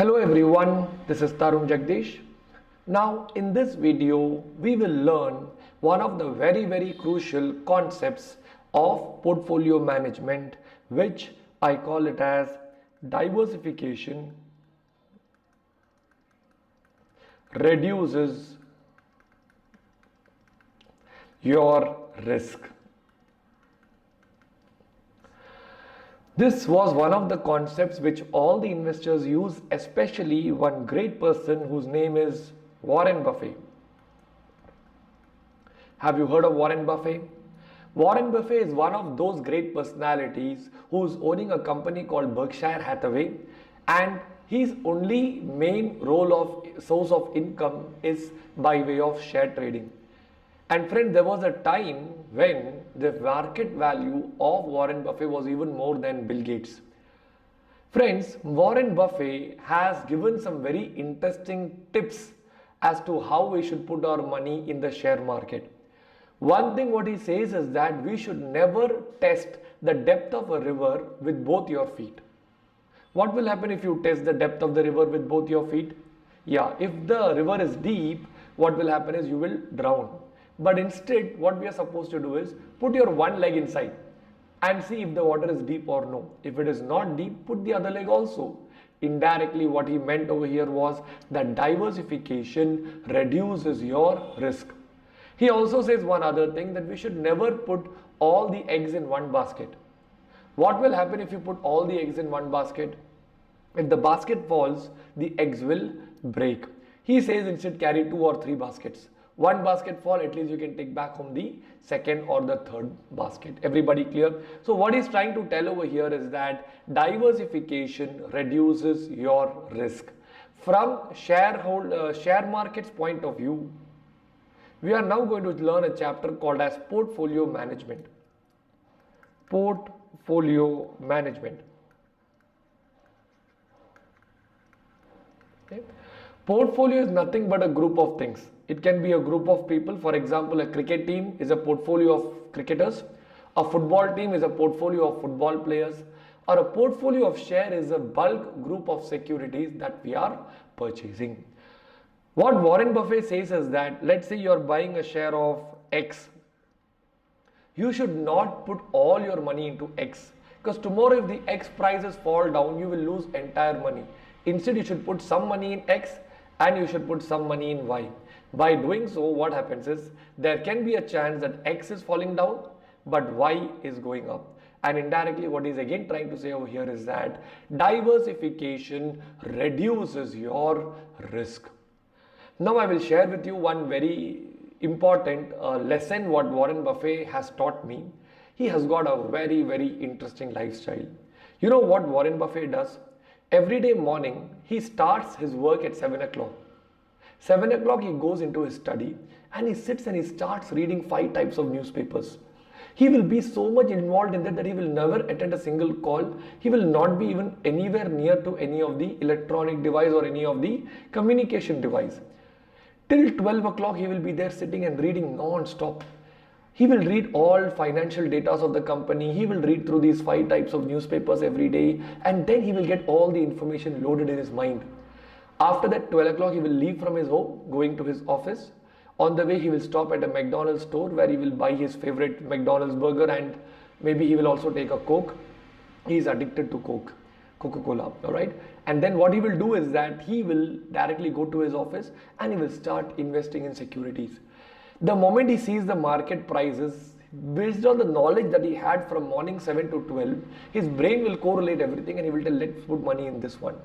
Hello everyone, this is Tarun Jagdish. Now in this video we will learn one of the very crucial concepts of portfolio management, which I call it as diversification reduces your risk. This was one of the concepts which all the investors use, especially one great person whose name is Warren Buffett. Have you heard of Warren Buffett? Warren Buffett is one of those great personalities who's owning a company called Berkshire Hathaway, and his only main role of source of income is by way of share trading. And friend, there was a time when the market value of Warren Buffett was even more than Bill Gates. Friends, Warren Buffett has given some very interesting tips as to how we should put our money in the share market. One thing what he says is that we should never test the depth of a river with both your feet. What will happen if you test the depth of the river with both your feet? Yeah, if the river is deep, what will happen is you will drown. But instead, what we are supposed to do is put your one leg inside and see if the water is deep or no. If it is not deep, put the other leg also. Indirectly, what he meant over here was that diversification reduces your risk. He also says one other thing, that we should never put all the eggs in one basket. What will happen if you put all the eggs in one basket? If the basket falls, the eggs will break. He says instead carry 2 or 3 baskets. One basket fall, at least you can take back home the second or the third basket. Everybody clear? So what he's trying to tell over here is that diversification reduces your risk. From share market's point of view, we are now going to learn a chapter called as portfolio management. Portfolio management. Okay. Portfolio is nothing but a group of things. It can be a group of people. For example, a cricket team is a portfolio of cricketers. A football team is a portfolio of football players. Or a portfolio of share is a bulk group of securities that we are purchasing. What Warren Buffett says is that, let's say you are buying a share of X. You should not put all your money into X, because tomorrow if the X prices fall down, you will lose entire money. Instead, you should put some money in X and you should put some money in Y. By doing so, what happens is there can be a chance that X is falling down but Y is going up. And indirectly, what he's again trying to say over here is that diversification reduces your risk. Now I will share with you one very important lesson what Warren Buffett has taught me. He has got a very interesting lifestyle. You know what Warren Buffett does? Every day morning, he starts his work at 7 o'clock. 7 o'clock he goes into his study and he sits and he starts reading 5 types of newspapers. He will be so much involved in that he will never attend a single call. He will not be even anywhere near to any of the electronic device or any of the communication device. Till 12 o'clock he will be there sitting and reading non-stop. He will read all financial data of the company. He will read through these 5 types of newspapers every day, and then he will get all the information loaded in his mind. After that, 12 o'clock he will leave from his home, going to his office. On the way, he will stop at a McDonald's store where he will buy his favorite McDonald's burger, and maybe he will also take a Coke. He is addicted to Coca-Cola, alright? And then what he will do is that he will directly go to his office and he will start investing in securities. The moment he sees the market prices, based on the knowledge that he had from morning 7 to 12, his brain will correlate everything and he will tell, let's put money in this one.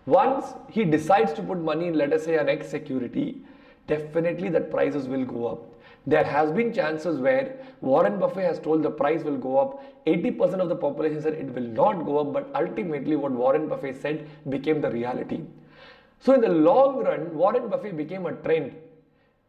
Once he decides to put money in, let us say, an X security, definitely that prices will go up. There has been chances where Warren Buffett has told the price will go up. 80% of the population said it will not go up, but ultimately what Warren Buffett said became the reality. So in the long run, Warren Buffett became a trend.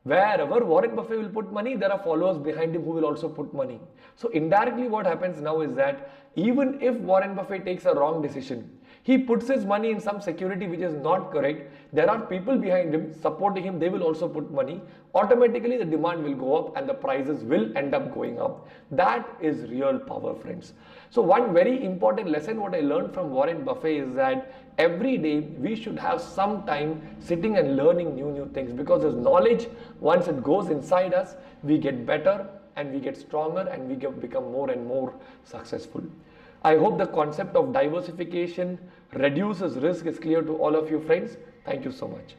Wherever Warren Buffett will put money, there are followers behind him who will also put money. So indirectly what happens now is that even if Warren Buffett takes a wrong decision, he puts his money in some security which is not correct, there are people behind him supporting him, they will also put money, automatically the demand will go up and the prices will end up going up. That is real power, friends. So one very important lesson what I learned from Warren Buffett is that every day we should have some time sitting and learning new things, because this knowledge, once it goes inside us, we get better and we get stronger and we become more and more successful. I hope the concept of diversification reduces risk is clear to all of you, friends. Thank you so much.